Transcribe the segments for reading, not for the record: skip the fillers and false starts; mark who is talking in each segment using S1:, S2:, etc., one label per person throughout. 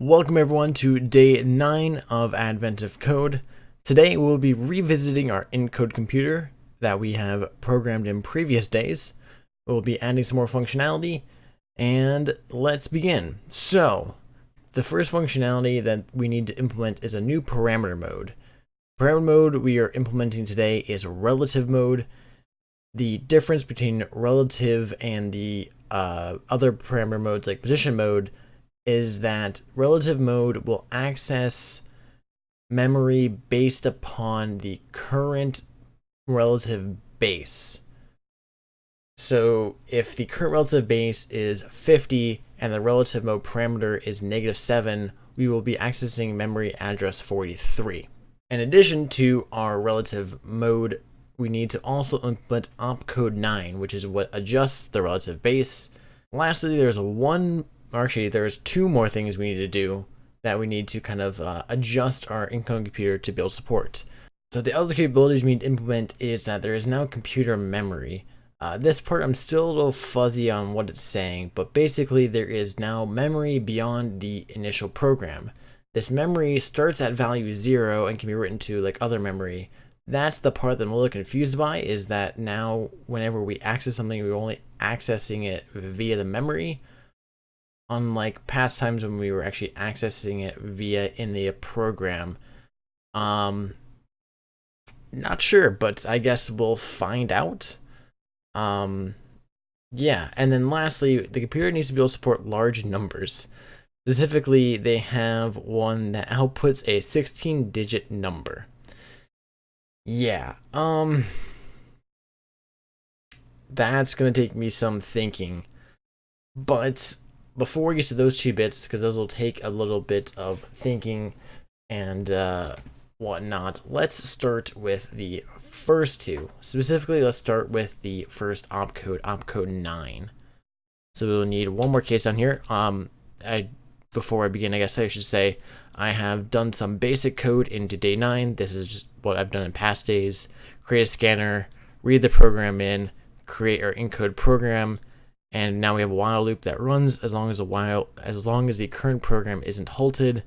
S1: Welcome everyone to day 9 of Advent of Code. Today we'll be revisiting our encode computer that we have programmed in previous days. We'll be adding some more functionality, and let's begin. So, the first functionality that we need to implement is a new parameter mode. Parameter mode we are implementing today is relative mode. The difference between relative and the other parameter modes like position mode is that relative mode will access memory based upon the current relative base. So if the current relative base is 50 and the relative mode parameter is -7, we will be accessing memory address 43. In addition to our relative mode, we need to also implement opcode 9, which is what adjusts the relative base. Lastly, there's two more things we need to do that we need to kind of adjust our encode computer to be able to support. So the other capabilities we need to implement is that there is now computer memory. This part I'm still a little fuzzy on what it's saying, but basically there is now memory beyond the initial program. This memory starts at value 0 and can be written to like other memory. That's the part that I'm a little confused by, is that now whenever we access something, we're only accessing it via the memory, unlike past times when we were actually accessing it via in the program. Not sure, but I guess we'll find out. Yeah, and then lastly, the computer needs to be able to support large numbers. Specifically, they have one that outputs a 16-digit number. Yeah, that's gonna take me some thinking, but before we get to those two bits, because those will take a little bit of thinking and whatnot, let's start with the first two. Specifically, let's start with the first opcode 9. So we'll need one more case down here. Before I begin, I guess I should say I have done some basic code into day 9. This is just what I've done in past days. Create a scanner, read the program in, create our encode program, and now we have a while loop that runs as long as the current program isn't halted.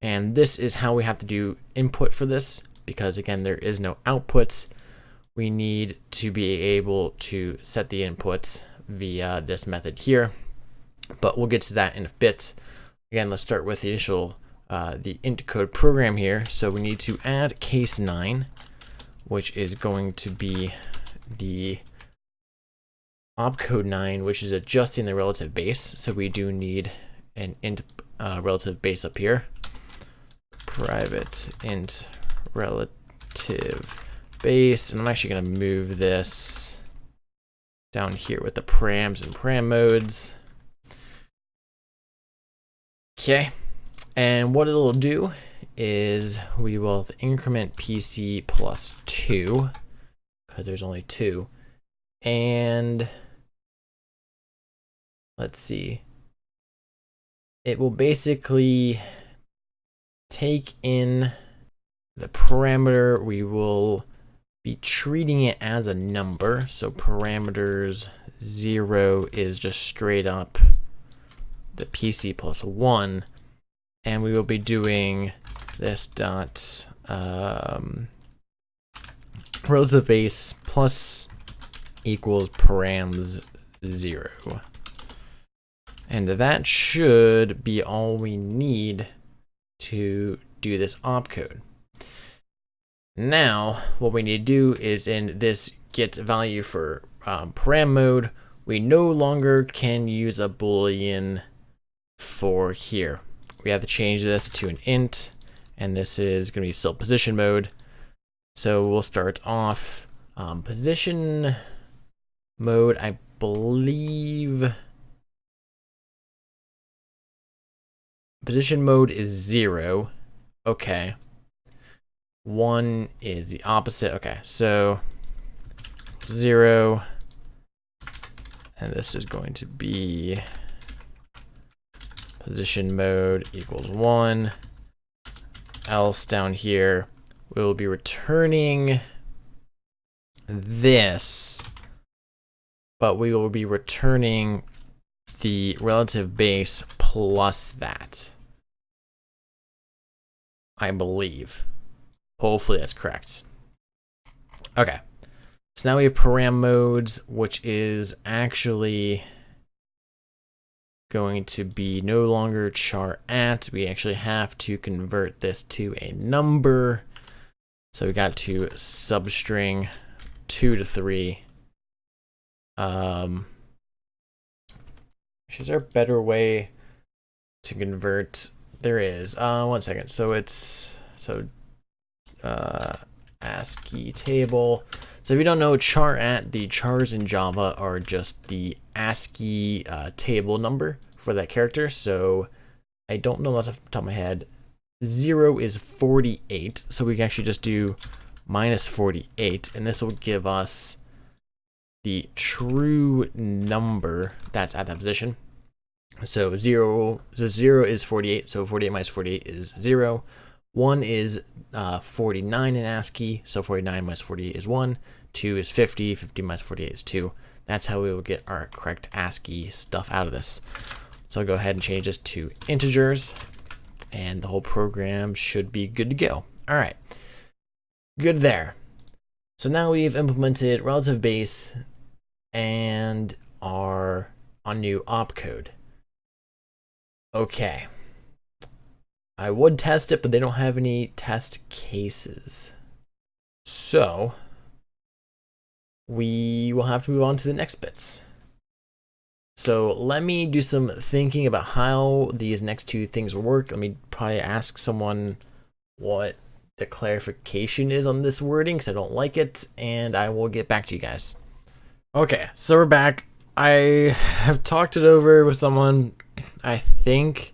S1: And this is how we have to do input for this, because again, there is no outputs. We need to be able to set the inputs via this method here, but we'll get to that in a bit. Again, let's start with the initial the encode program here. So we need to add case 9, which is going to be the opcode 9, which is adjusting the relative base. So we do need an int relative base up here. Private int relative base, and I'm actually going to move this down here with the params and param modes. Okay, and what it'll do is we will increment PC plus 2, because there's only 2, and let's see, it will basically take in the parameter. We will be treating it as a number, so parameters 0 is just straight up the PC plus 1, and we will be doing this dot relative base plus equals params 0, and that should be all we need to do this opcode. Now what we need to do is in this get value for param mode, we no longer can use a boolean for here. We have to change this to an int, and this is going to be still position mode. So we'll start off position mode. I believe position mode is 0. Okay. 1 is the opposite. Okay, so 0, and this is going to be position mode equals 1. Else down here, we'll be returning this, but we will be returning the relative base plus that. I believe. Hopefully that's correct. Okay. So now we have param modes, which is actually going to be no longer char at. We actually have to convert this to a number. So we got to substring 2 to 3. Is there a better way to convert? There is. 1 second. So it's ASCII table. So if you don't know char at, the chars in Java are just the ASCII table number for that character. So I don't know off the top of my head. 0 is 48, so we can actually just do minus 48, and this will give us the true number that's at that position. So 0 is 48, so 48 minus 48 is 0. 1 is 49 in ASCII, so 49 minus 48 is 1. 2 is 50, 50 minus 48 is 2. That's how we will get our correct ASCII stuff out of this. So I'll go ahead and change this to integers, and the whole program should be good to go. All right, good there. So now we've implemented relative base and our new opcode. Okay. I would test it, but they don't have any test cases. So we will have to move on to the next bits. So let me do some thinking about how these next two things will work. Let me probably ask someone what the clarification is on this wording, because I don't like it, and I will get back to you guys. Okay, so we're back. I have talked it over with someone. I think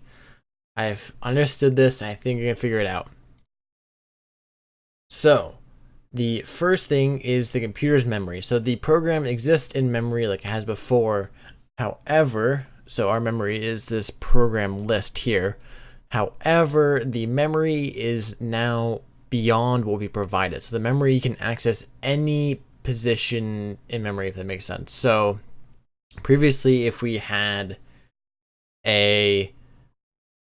S1: I've understood this. I think I can figure it out. So the first thing is the computer's memory. So the program exists in memory like it has before. However, so our memory is this program list here. However, the memory is now beyond what we provided. So the memory can access any position in memory, if that makes sense. So previously, if we had a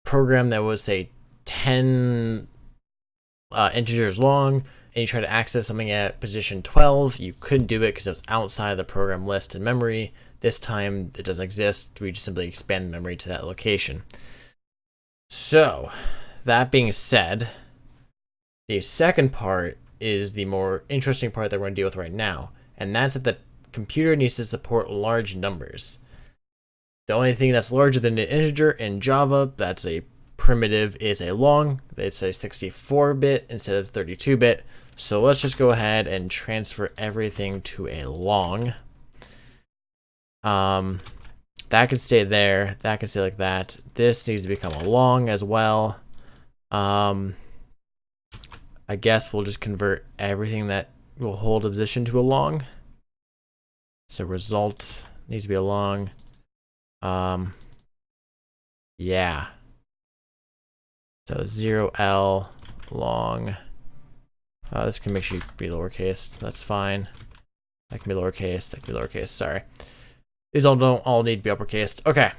S1: program that was, say, 10 integers long, and you try to access something at position 12, you couldn't do it because it was outside of the program list in memory. This time it doesn't exist. We just simply expand the memory to that location. So that being said, the second part is the more interesting part that we're going to deal with right now, and that's that the computer needs to support large numbers. The only thing that's larger than an integer in Java, that's a primitive, is a long. It's a 64-bit instead of 32-bit. So let's just go ahead and transfer everything to a long. That can stay there. That can stay like that. This needs to become a long as well. I guess we'll just convert everything that will hold a position to a long. So result needs to be a long. Yeah. So 0L long. This can make sure be lowercase. That's fine. That can be lowercase. That can be lowercase. Sorry. These all don't all need to be uppercase. Okay.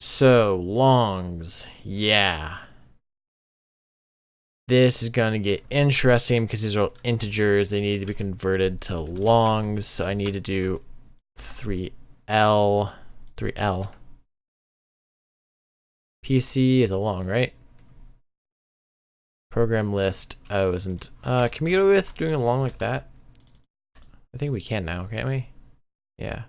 S1: So longs. Yeah. This is going to get interesting because these are integers. They need to be converted to longs. So I need to do 3L. PC is a long, right? Program list. Oh, isn't. Can we get away with doing a long like that? I think we can now, can't we? Yeah.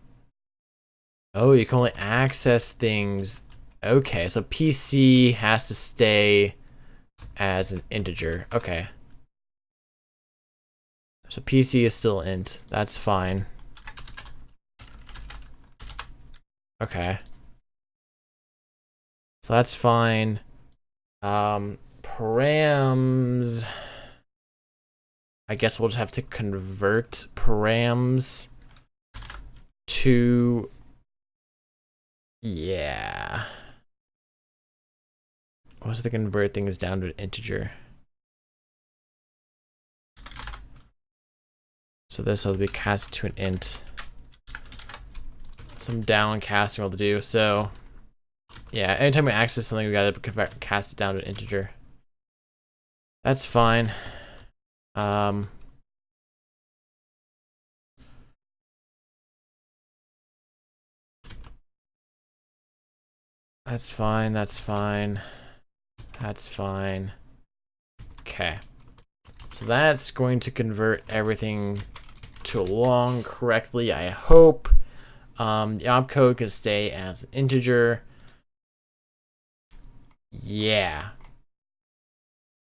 S1: Oh, you can only access things. Okay, so PC has to stay as an integer. Okay. So PC is still int. That's fine. Okay. So that's fine. Params. I guess we'll just have to convert params to, yeah. What's the convert things down to an integer? So this will be cast to an int. Some down casting we'll do. So Yeah, anytime we access something, we gotta cast it down to an integer. That's fine. That's fine, that's fine. That's fine. Okay. So that's going to convert everything to a long correctly, I hope. The opcode can stay as an integer. Yeah.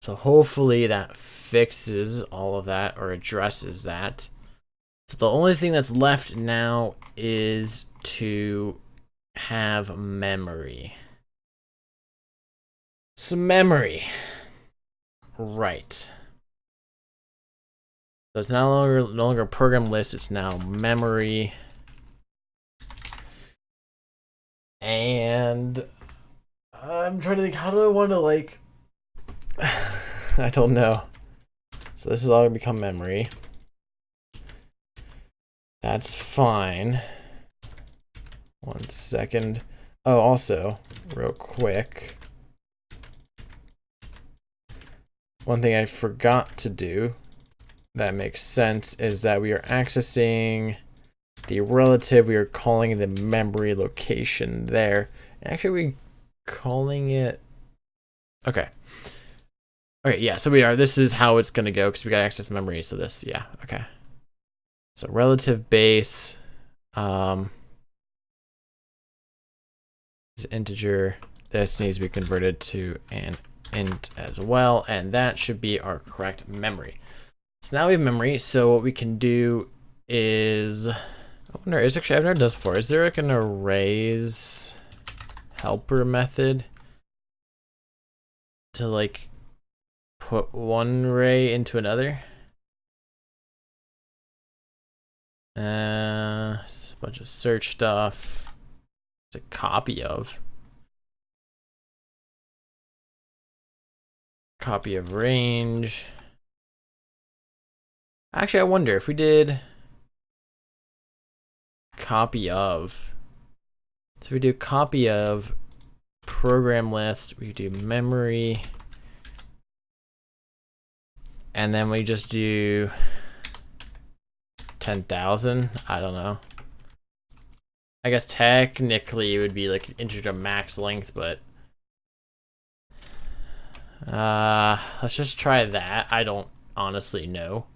S1: So hopefully that fixes all of that or addresses that. So the only thing that's left now is to have memory. So memory. Right. So it's no longer program list, it's now memory. And I'm trying to think, how do I want to like I don't know. So this is all gonna become memory. That's fine. 1 second. Oh, also, real quick. One thing I forgot to do that makes sense is that we are accessing the relative. We are calling the memory location there. Actually, we calling it. Okay. Okay, yeah, so we are. This is how it's going to go because we got access to memory. So this, yeah, okay. So relative base is integer. This needs to be converted to an int as well, and that should be our correct memory. So now we have memory. So what we can do is, I wonder, is actually, I've never done this before. Is there like an arrays helper method to like put one array into another? It's a bunch of search stuff. It's a copy of range. Actually, I wonder if we did copy of. So we do copy of program list, we do memory, and then we just do 10,000. I don't know. I guess technically it would be like integer max length, but let's just try that. I don't honestly know,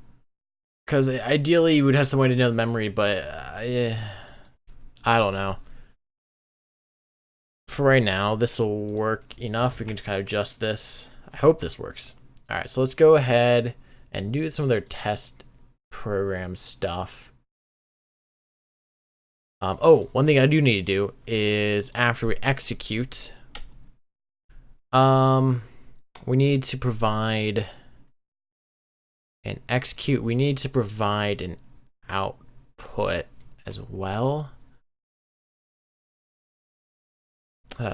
S1: because ideally you would have some way to know the memory, but I don't know. For right now, this will work enough. We can kind of adjust this. I hope this works. All right, so let's go ahead and do some of their test program stuff. Oh, one thing I do need to do is after we execute, we need to provide an execute. We need to provide an output as well.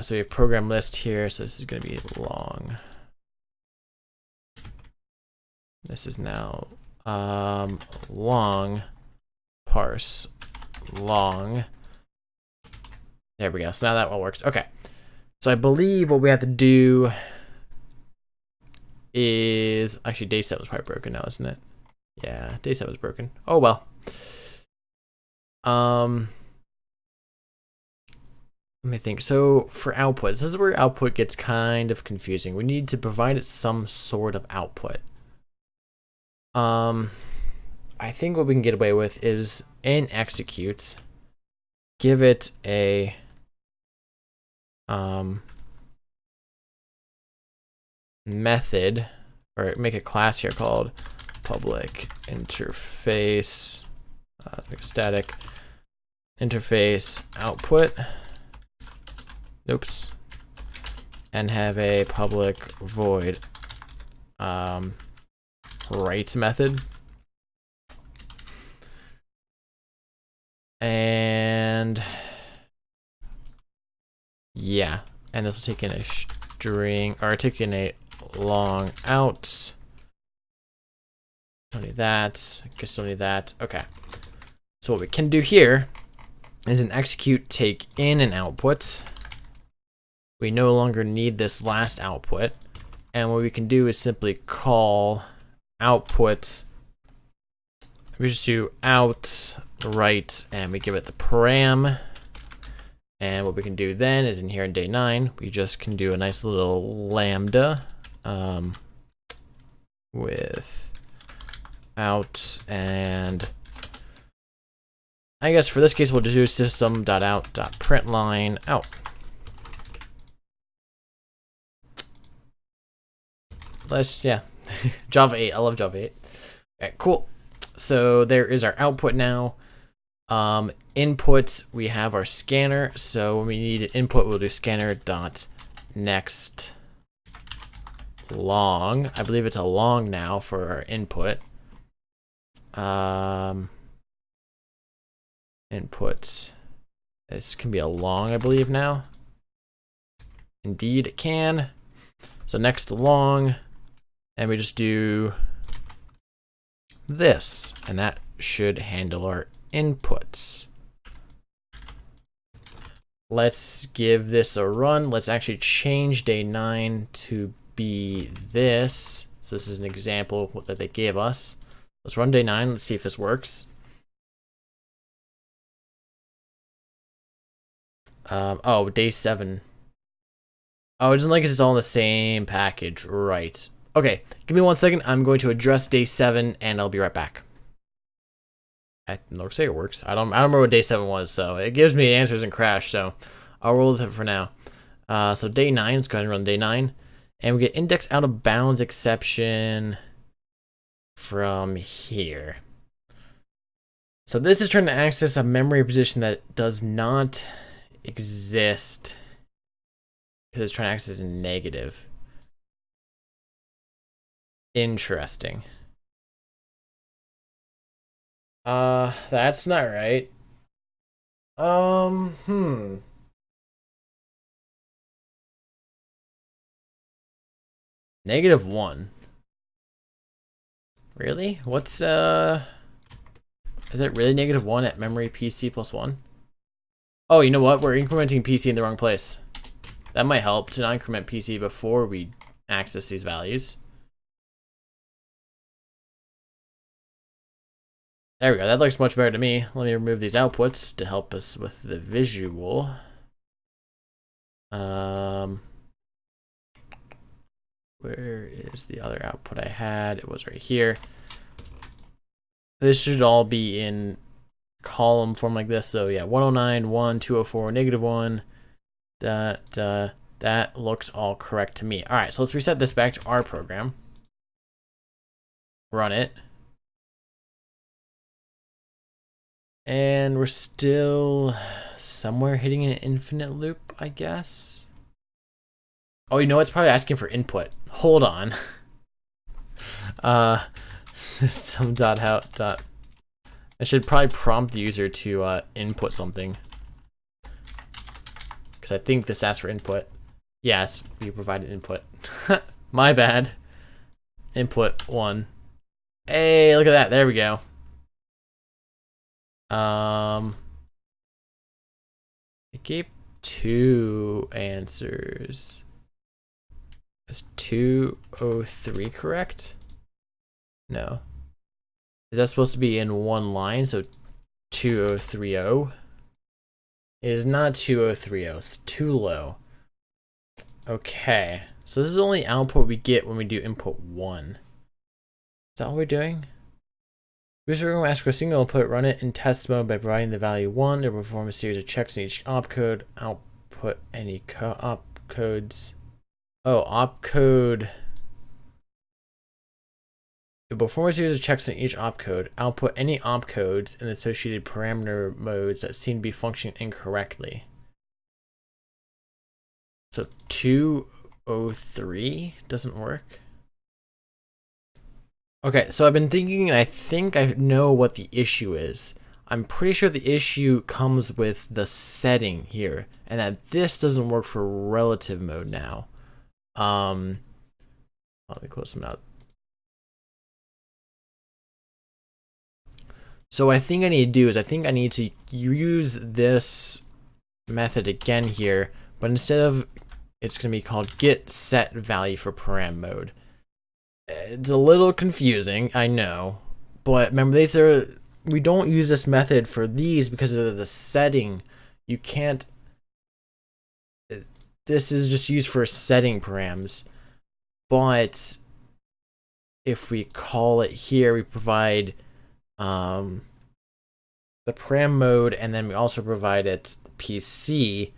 S1: So we have program list here. So this is going to be long. This is now long parse long. There we go. So now that one works. Okay. So I believe what we have to do is actually dayset was probably broken now, isn't it? Yeah, dayset was broken. Oh well. Let me think. So for output, this is where output gets kind of confusing. We need to provide it some sort of output. I think what we can get away with is in execute, give it a method, or make a class here called public interface. Let's make a static interface output. Oops. And have a public void write method. And yeah, and this will take in a string, or take in a long out. Don't need that. I guess don't need that. Okay. So what we can do here is an execute take in an output. we no longer need this last output. And what we can do is simply call output. We just do out right and we give it the param. And what we can do then is in here in day 9, we just can do a nice little lambda with out, and I guess for this case we'll just do system.out.println out. Java 8, I love Java 8. Okay, cool. So there is our output now. Input, we have our scanner. So when we need an input, we'll do scanner.next long. I believe it's a long now for our input. Input. This can be a long, I believe now. Indeed, it can. So next long, and we just do this, and that should handle our inputs. Let's give this a run. Let's actually change day 9 to be this. So this is an example of what that they gave us. Let's run day 9. Let's see if this works. Oh, day 7. Oh, it doesn't like it's all in the same package. Right. Okay, give me 1 second. I'm going to address day 7 and I'll be right back. It looks like it works. I don't remember what day 7 was, so it gives me answers and crash, so I'll roll with it for now. So day 9, let's go ahead and run day 9. And we get index out of bounds exception from here. So this is trying to access a memory position that does not exist because it's trying to access a negative. Interesting. That's not right. -1. Really? What's, is it really -1 at memory PC +1? Oh, you know what? We're incrementing PC in the wrong place. That might help to not increment PC before we access these values. There we go. That looks much better to me. Let me remove these outputs to help us with the visual. Where is the other output I had? It was right here. This should all be in column form like this. So yeah, 109, 1, 204, -1. That looks all correct to me. All right, so let's reset this back to our program. Run it. And we're still somewhere hitting an infinite loop, I guess. Oh, you know, it's probably asking for input. Hold on. System.out. I should probably prompt the user to input something. Because I think this asks for input. Yes, we provided input. My bad. Input 1. Hey, look at that. There we go. It gave 2 answers. Is 203 correct? No. Is that supposed to be in one line? So 2030? It is not 2030. It's too low. Okay. So this is the only output we get when we do input 1. Is that what we're doing? We're going to ask for a single input, run it in test mode by providing the value 1 to perform a series of checks in each opcode. Output any opcodes. Oh, opcode. To perform a series of checks in each opcode, output any opcodes and associated parameter modes that seem to be functioning incorrectly. So 203 doesn't work. Okay, so I've been thinking, and I think I know what the issue is. I'm pretty sure the issue comes with the setting here, and that this doesn't work for relative mode now. Let me close them out. So what I think I need to do is I think I need to use this method again here, but instead of it's going to be called get set value for param mode. It's a little confusing, I know, but remember we don't use this method for these because of the setting. You can't, this is just used for setting params, but if we call it here, we provide the param mode, and then we also provide it PC.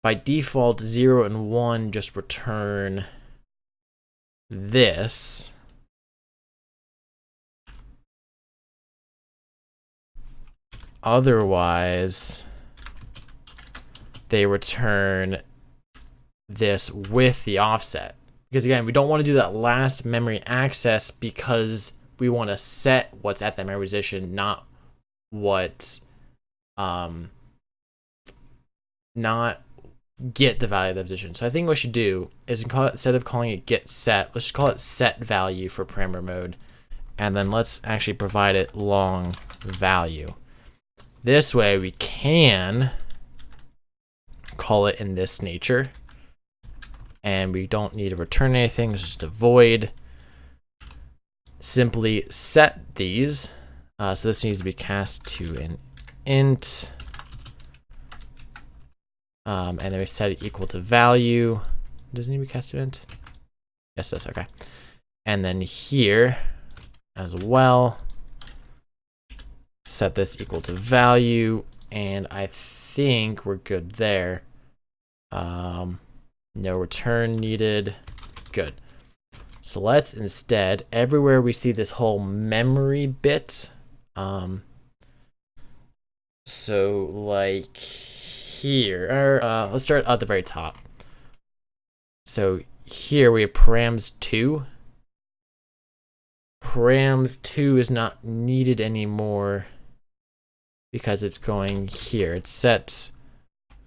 S1: By default, 0 and 1 just return this. Otherwise, they return this with the offset. Because again, we don't want to do that last memory access because we want to set what's at that memory position, not what, not get the value of the position. So I think what we should do is instead of calling it get set, let's just call it set value for parameter mode. And then let's actually provide it long value. This way we can call it in this nature. And we don't need to return anything, it's just a void. Simply set these. So this needs to be cast to an int. And then we set it equal to value. Doesn't it need to be cast to int? Yes, it does, okay. And then here as well, set this equal to value. And I think we're good there. No return needed. Good. So let's instead, everywhere we see this whole memory bit, so like here, let's start at the very top. So here we have params2. Params2 is not needed anymore because it's going here. It's set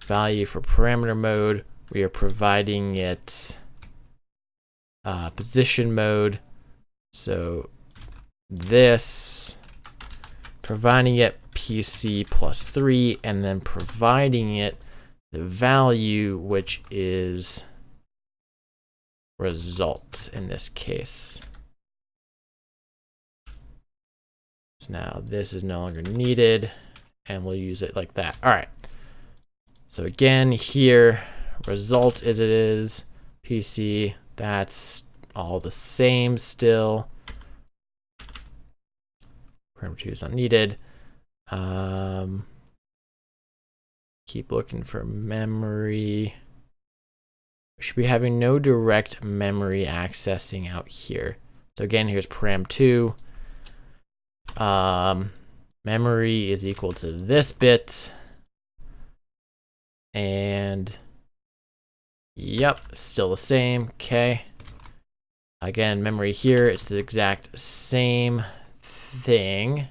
S1: value for parameter mode. We are providing it position mode. So this, providing it PC plus 3, and then providing it the value, which is result in this case. So now this is no longer needed, and we'll use it like that. All right. So again, here, result as it is, PC, that's all the same still. Param2 is not needed. Keep looking for memory. We should be having no direct memory accessing out here. So again, here's param2. Memory is equal to this bit. And yep, still the same. Okay. Again, memory here, it's the exact same thing.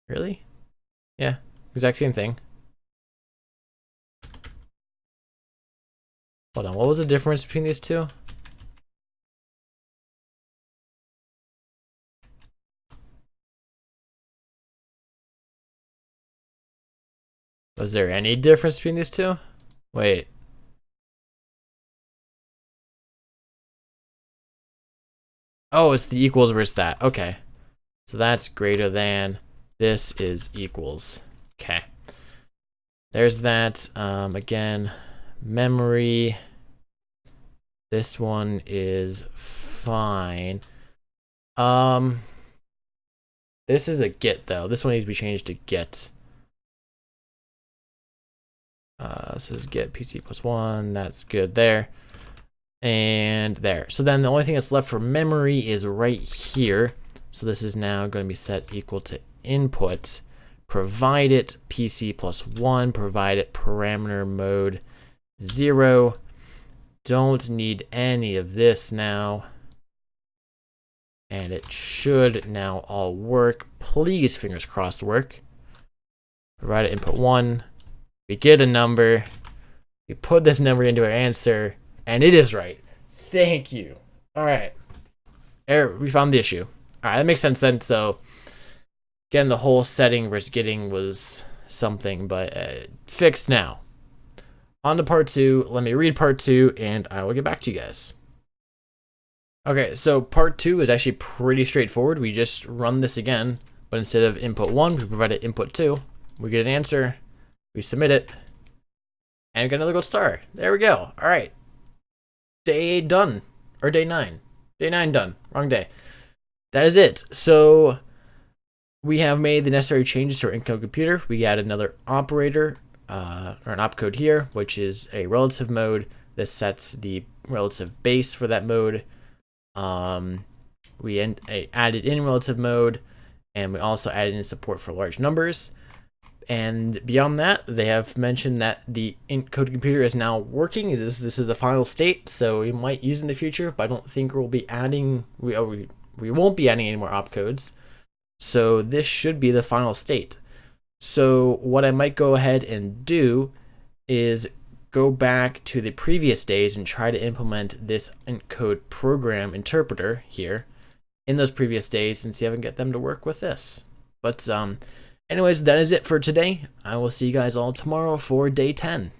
S1: Really? Yeah, exact same thing. Hold on, what was the difference between these two? Was there any difference between these two? Wait. Oh, it's the equals versus that. Okay. So that's greater than, this is equals. Okay. There's that. Again, memory. This one is fine. This is a get though. This one needs to be changed to get. This is get PC plus 1. That's good there. And there. So then the only thing that's left for memory is right here. So this is now going to be set equal to input. Provide it PC plus 1. Provide it parameter mode 0. Don't need any of this now. And it should now all work. Please, fingers crossed, work. Provide it input 1. We get a number. We put this number into our answer. And it is right. Thank you. All right. Error, we found the issue. All right, that makes sense then. So, again, the whole setting versus getting was something, but fixed now. On to part 2. Let me read part 2 and I will get back to you guys. Okay, so part 2 is actually pretty straightforward. We just run this again, but instead of input 1, we provided input 2. We get an answer, we submit it, and we get another gold star. There we go. All right. Day 8 done. Or day 9. Day 9 done. Wrong day. That is it. So we have made the necessary changes to our Encode computer. We add another operator, or an opcode here, which is a relative mode. This sets the relative base for that mode. We added in relative mode, and we also added in support for large numbers. And beyond that, they have mentioned that the Encode computer is now working. This is the final state, so we might use it in the future, but I don't think we'll be adding, we won't be adding any more opcodes. So this should be the final state. So what I might go ahead and do is go back to the previous days and try to implement this Encode program interpreter here in those previous days and see if I can get them to work with this. But anyways, that is it for today. I will see you guys all tomorrow for day 10.